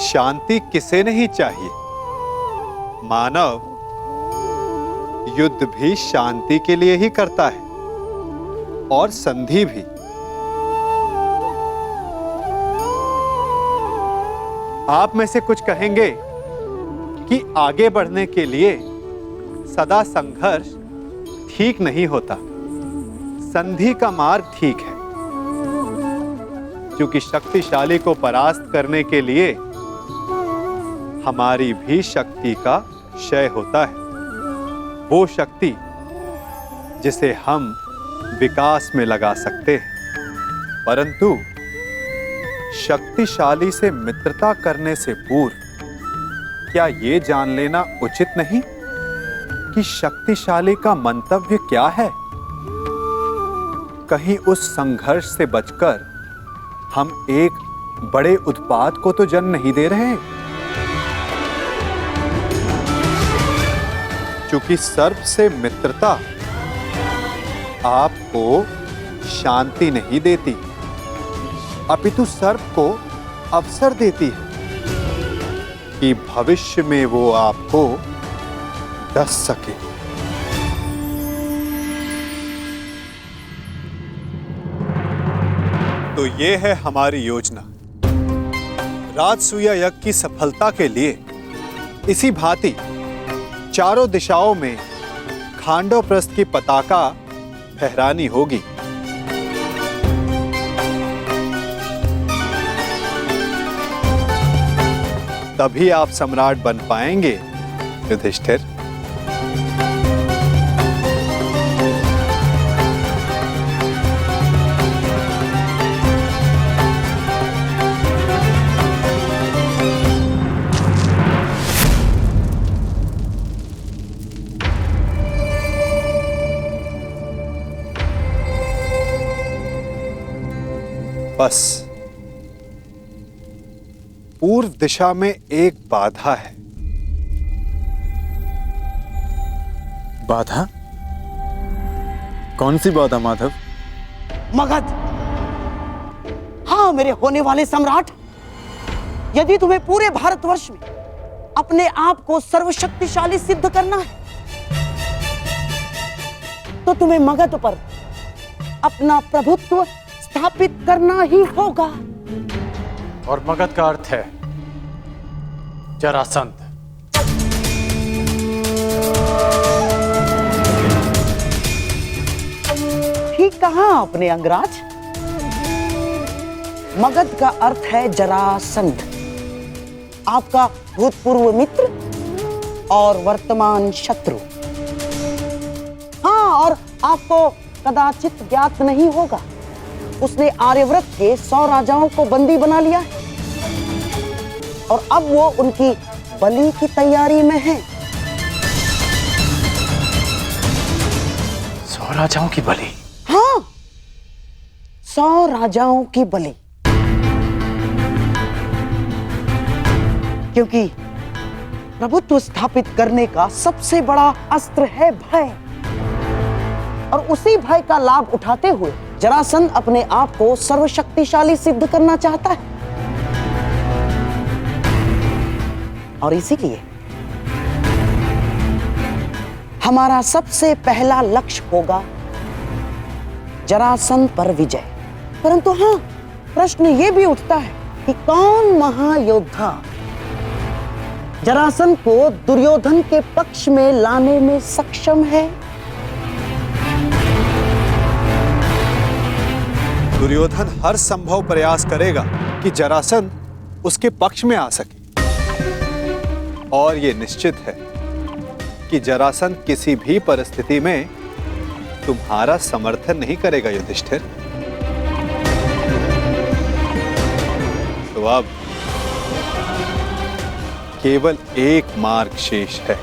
शांति किसे नहीं चाहिए? मानव युद्ध भी शांति के लिए ही करता है और संधि भी। आप में से कुछ कहेंगे कि आगे बढ़ने के लिए सदा संघर्ष ठीक नहीं होता, संधि का मार्ग ठीक है। क्योंकि शक्तिशाली को परास्त करने के लिए हमारी भी शक्ति का क्षय होता है। वो शक्ति जिसे हम विकास में लगा सकते हैं। परंतु शक्तिशाली से मित्रता करने से पूर्व क्या ये जान लेना उचित नहीं कि शक्तिशाली का मंतव्य क्या है? कहीं उस संघर्ष से बचकर हम एक बड़े उत्पात को तो जन्म नहीं दे रहे। क्योंकि सर्प से मित्रता आपको शांति नहीं देती, अपितु सर्प को अवसर देती है कि भविष्य में वो आपको डस सके। तो ये है हमारी योजना। राजसूया यज्ञ की सफलता के लिए इसी भांति चारों दिशाओं में खांडवप्रस्थ की पताका फहरानी होगी। तभी आप सम्राट बन पाएंगे युधिष्ठिर। बस पूर्व दिशा में एक बाधा है। बाधा? कौन सी बाधा माधव? मगध। हाँ मेरे होने वाले सम्राट, यदि तुम्हें पूरे भारतवर्ष में अपने आप को सर्वशक्तिशाली सिद्ध करना है तो तुम्हें मगध पर अपना प्रभुत्व स्थापित करना ही होगा। और मगध का अर्थ है जरासंध। ठीक कहा आपने अंगराज। मगध का अर्थ है जरासंध, आपका भूतपूर्व मित्र और वर्तमान शत्रु। हाँ, और आपको कदाचित ज्ञात नहीं होगा, उसने आर्यव्रत के 100 राजाओं को बंदी बना लिया है और अब वो उनकी बलि की तैयारी में है। 100 राजाओं की बलि? हाँ, 100 राजाओं की बलि। क्योंकि प्रभुत्व स्थापित करने का सबसे बड़ा अस्त्र है भय, और उसी भय का लाभ उठाते हुए जरासंध अपने आप को सर्वशक्तिशाली सिद्ध करना चाहता है। और इसीलिए हमारा सबसे पहला लक्ष्य होगा जरासंध पर विजय। परंतु हाँ, प्रश्न यह भी उठता है कि कौन महायोद्धा जरासंध को दुर्योधन के पक्ष में लाने में सक्षम है? दुर्योधन हर संभव प्रयास करेगा कि जरासंध उसके पक्ष में आ सके। और यह निश्चित है कि जरासंध किसी भी परिस्थिति में तुम्हारा समर्थन नहीं करेगा युधिष्ठिर। तो अब केवल एक मार्ग शेष है,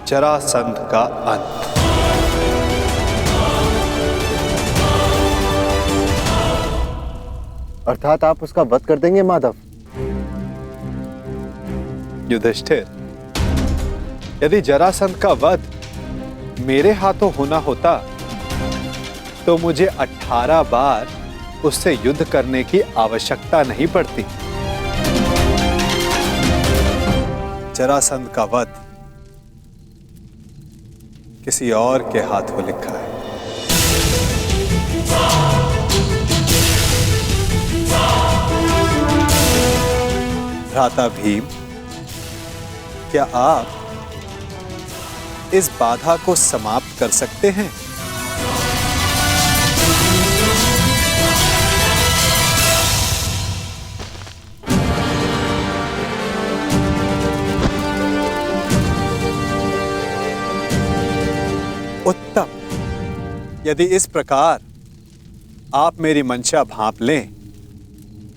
जरासंध का अंत। अर्थात आप उसका वध कर देंगे माधव? युधिष्ठिर, यदि जरासंध का वध मेरे हाथों होना होता तो मुझे 18 बार उससे युद्ध करने की आवश्यकता नहीं पड़ती। जरासंध का वध किसी और के हाथों लिखा है। भ्राता भीम, क्या आप इस बाधा को समाप्त कर सकते हैं? उत्तम। यदि इस प्रकार आप मेरी मंशा भांप लें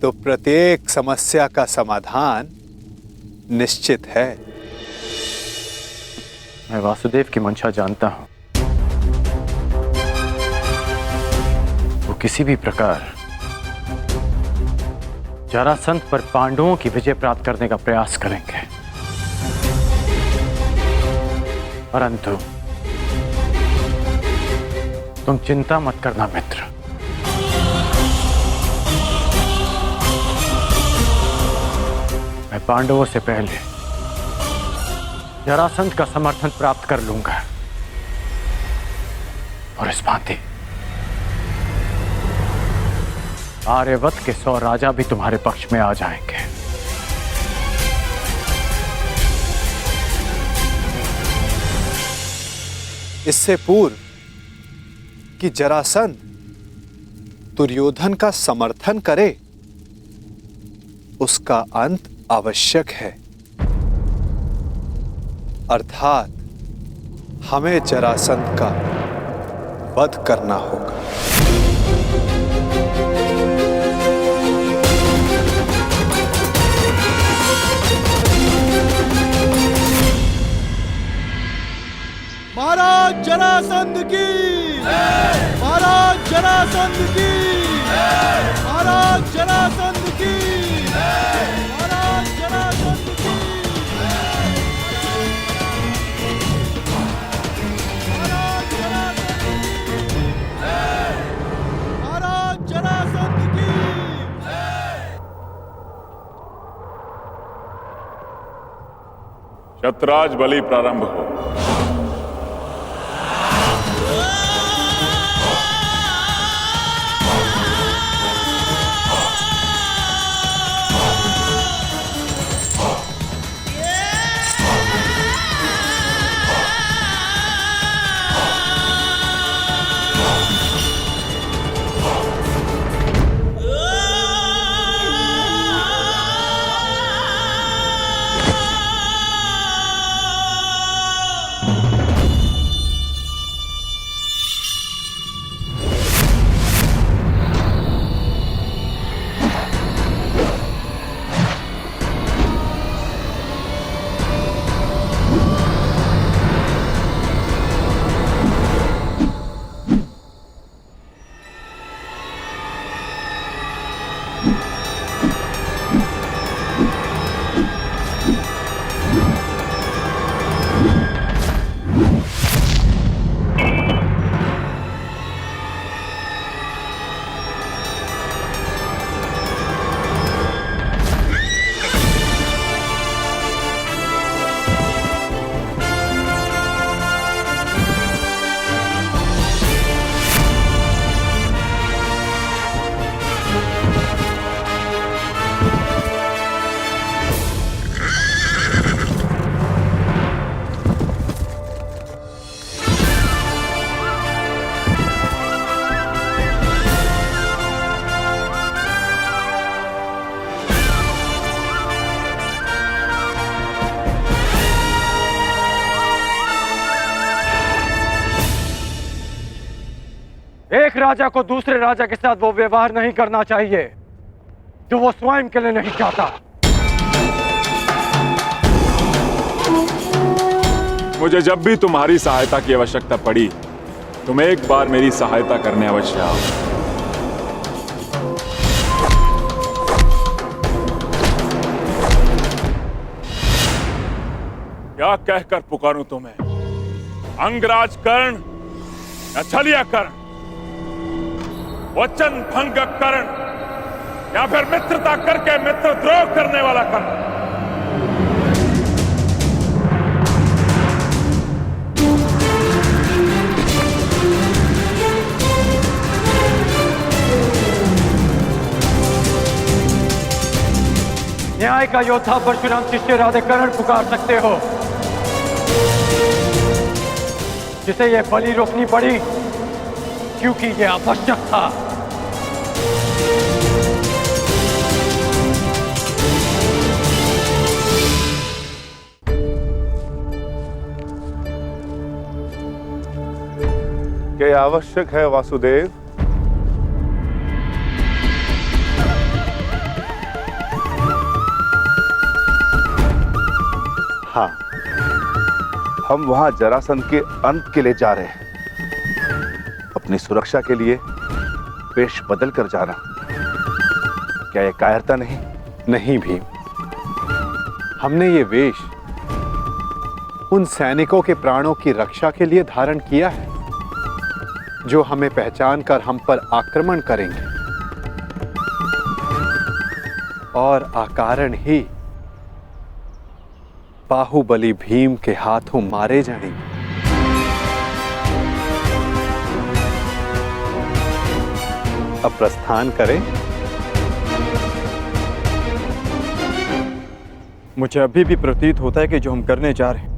तो प्रत्येक समस्या का समाधान निश्चित है। मैं वासुदेव की मंशा जानता हूं। वो किसी भी प्रकार जरासंध पर पांडवों की विजय प्राप्त करने का प्रयास करेंगे, परंतु तुम चिंता मत करना मित्र। मैं पांडवों से पहले जरासंध का समर्थन प्राप्त कर लूंगा और इस भांति आर्यवत के 100 राजा भी तुम्हारे पक्ष में आ जाएंगे। इससे पूर्व कि जरासंध दुर्योधन का समर्थन करे, उसका अंत आवश्यक है। अर्थात हमें जरासंध का वध करना होगा। महाराज जरासंध की, महाराज जरासंध की, महाराज जरासंध की, महाराज जरासंध की, महाराज जरासंध की। शतराज बलि प्रारंभ हो। एक राजा को दूसरे राजा के साथ वो व्यवहार नहीं करना चाहिए जो वो स्वयं के लिए नहीं चाहता। मुझे जब भी तुम्हारी सहायता की आवश्यकता पड़ी, तुम एक बार मेरी सहायता करने अवश्य आओ। क्या कहकर पुकारूं तुम्हें? अंगराज कर्ण या छलिया कर्ण? वचन भंग कर्ण या फिर मित्रता करके मित्रद्रोह करने वाला कर्ण। न्याय का योद्धा परशुराम शिष्य राधे कर्ण पुकार सकते हो, जिसे ये बलि रोकनी पड़ी क्योंकि ये आवश्यक था। क्या आवश्यक है वासुदेव? हाँ, हम वहां जरासंध के अंत के लिए जा रहे हैं। अपनी सुरक्षा के लिए वेश बदल कर जाना, क्या यह कायरता नहीं? नहीं भीम, हमने ये वेश उन सैनिकों के प्राणों की रक्षा के लिए धारण किया है जो हमें पहचान कर हम पर आक्रमण करेंगे और अकारण ही बाहुबली भीम के हाथों मारे जाएंगे। अब प्रस्थान करें। मुझे अभी भी प्रतीत होता है कि जो हम करने जा रहे हैं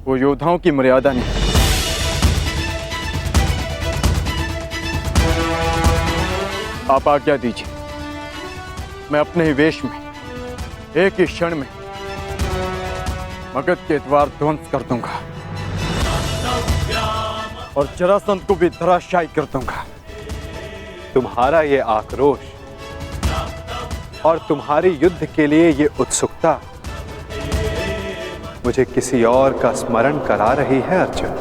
वो योद्धाओं की मर्यादा नहीं। आप आज्ञा दीजिए, मैं अपने ही वेश में एक ही क्षण में मगध के द्वार ध्वंस कर दूंगा और जरासंध को भी धराशायी कर दूंगा। तुम्हारा ये आक्रोश और तुम्हारी युद्ध के लिए ये उत्सुकता मुझे किसी और का स्मरण करा रही है अर्जुन।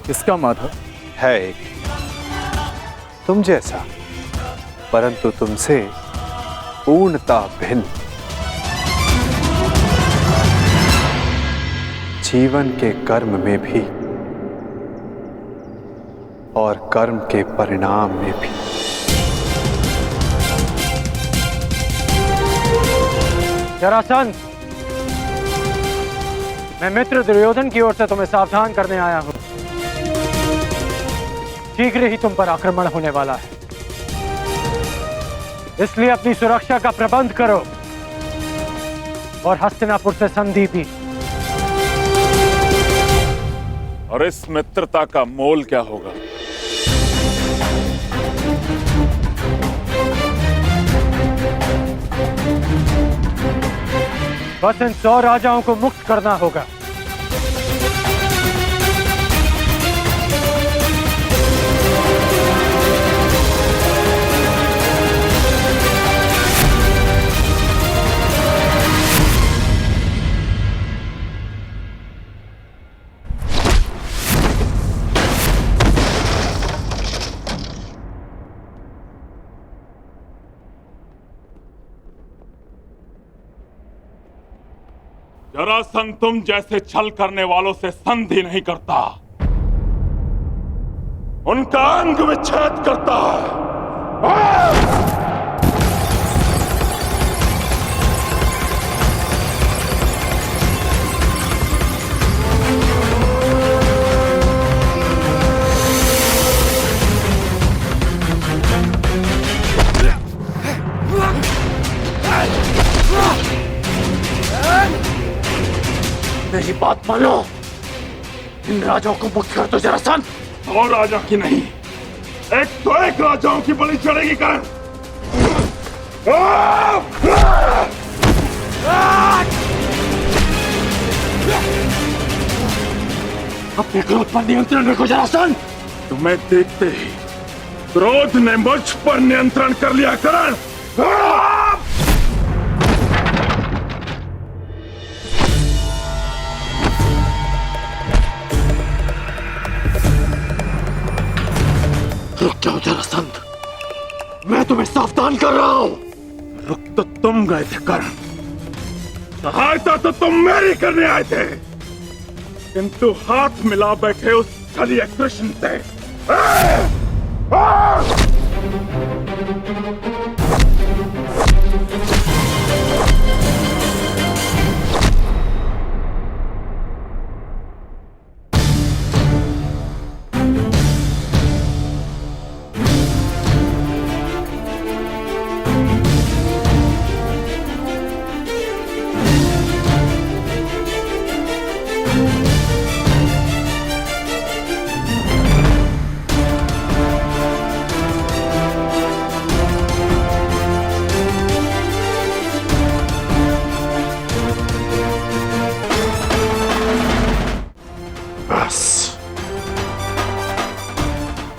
किसका माधव? है एक तुम जैसा, परंतु तुमसे पूर्णता भिन्न। जीवन के कर्म में भी और कर्म के परिणाम में भी। जरासंध, मैं मित्र दुर्योधन की ओर से तुम्हें सावधान करने आया हूं। शीघ्र ही तुम पर आक्रमण होने वाला है, इसलिए अपनी सुरक्षा का प्रबंध करो और हस्तिनापुर से संधि भी। और इस मित्रता का मोल क्या होगा? बस इन 100 राजाओं को मुक्त करना होगा। जरासंध तुम जैसे छल करने वालों से संधि नहीं करता, उनका अंग विच्छेद करता है। मेरी बात मानो, इन राजाओं को मुक्त कर दो जरासंध। और राजा की नहीं, एक तो एक राजाओं की बलि चढ़ेगी कर्ण। अपने क्रोध पर नियंत्रण रखो जरासंध। तुम्हें देखते ही क्रोध ने मुझ पर नियंत्रण कर लिया कर्ण। रुक जाओ जरासंध, मैं तुम्हें सावधान कर रहा हूं। रुक तो तुम गए थे कर्ण, सहायता तो तुम मेरी करने आए थे। किंतु हाथ मिला बैठे उस छलिए कृष्ण से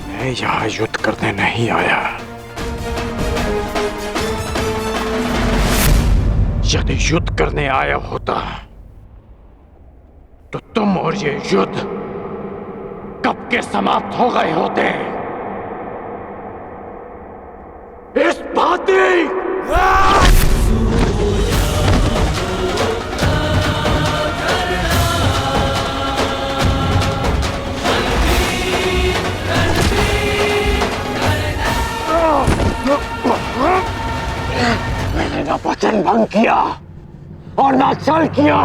मैं यहां युद्ध करने नहीं आया। यदि युद्ध करने आया होता तो तुम और ये युद्ध कब के समाप्त हो गए होते। इस भांति मैंने ना वचन भंग किया और ना छल किया।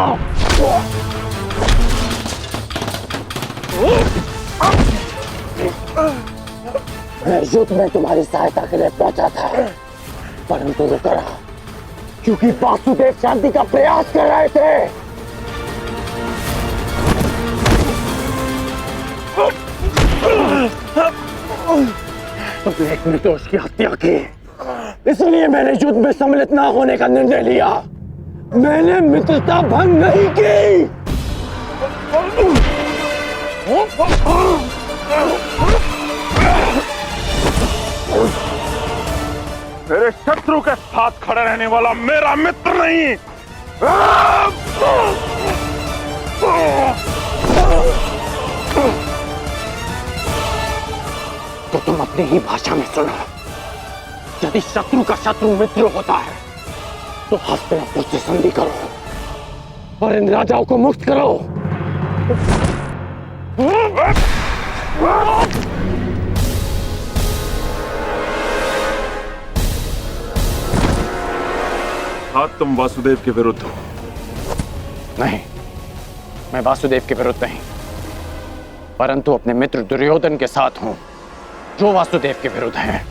मैं युद्ध में तुम्हारी सहायता के लिए पहुंचा था, परंतु रुका रहा क्योंकि वासुदेव शांति का प्रयास कर रहे थे। तुमने एक निर्दोष की हत्या की, इसलिए मैंने युद्ध में सम्मिलित ना होने का निर्णय लिया। मैंने मित्रता भंग नहीं की। मेरे शत्रु के साथ खड़ा रहने वाला मेरा मित्र नहीं। तो तुम अपनी ही भाषा में सुनो। यदि शत्रु का शत्रु मित्र होता है तो हस्तिनापुर से संधि करो और इन राजाओं को मुक्त करो। हाथ तुम वासुदेव के विरुद्ध हो। नहीं, मैं वासुदेव के विरुद्ध नहीं, परंतु अपने मित्र दुर्योधन के साथ हूं जो वासुदेव के विरुद्ध हैं।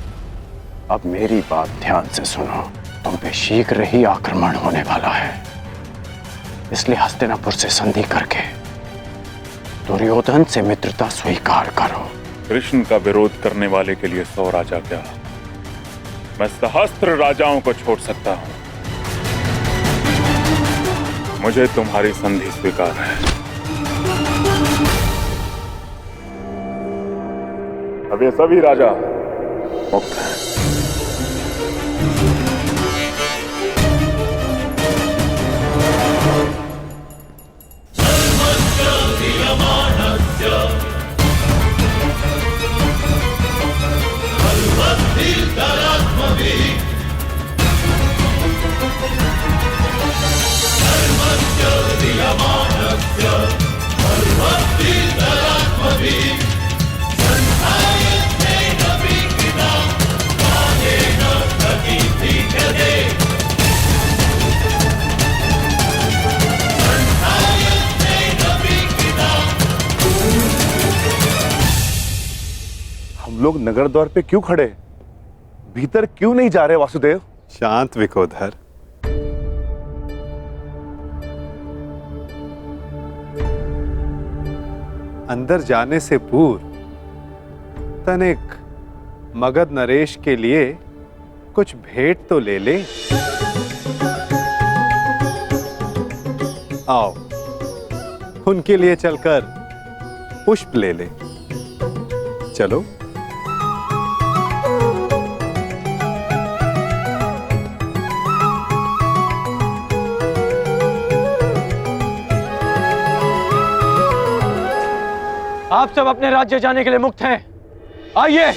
अब मेरी बात ध्यान से सुनो। तुम पे शीघ्र ही आक्रमण होने वाला है, इसलिए हस्तिनापुर से संधि करके दुर्योधन से मित्रता स्वीकार करो। कृष्ण का विरोध करने वाले के लिए 100 राजा क्या, मैं सहस्त्र राजाओं को छोड़ सकता हूं। मुझे तुम्हारी संधि स्वीकार है। अब ये सभी राजा मुक्त हैं। हम लोग नगर द्वार पे क्यों खड़े? भीतर क्यों नहीं जा रहे वासुदेव? शांत विकोधर। अंदर जाने से पूर्व तनिक मगध नरेश के लिए कुछ भेंट तो ले ले। आओ, उनके लिए चलकर पुष्प ले ले। चलो। आप सब अपने राज्य जाने के लिए मुक्त हैं। आइए।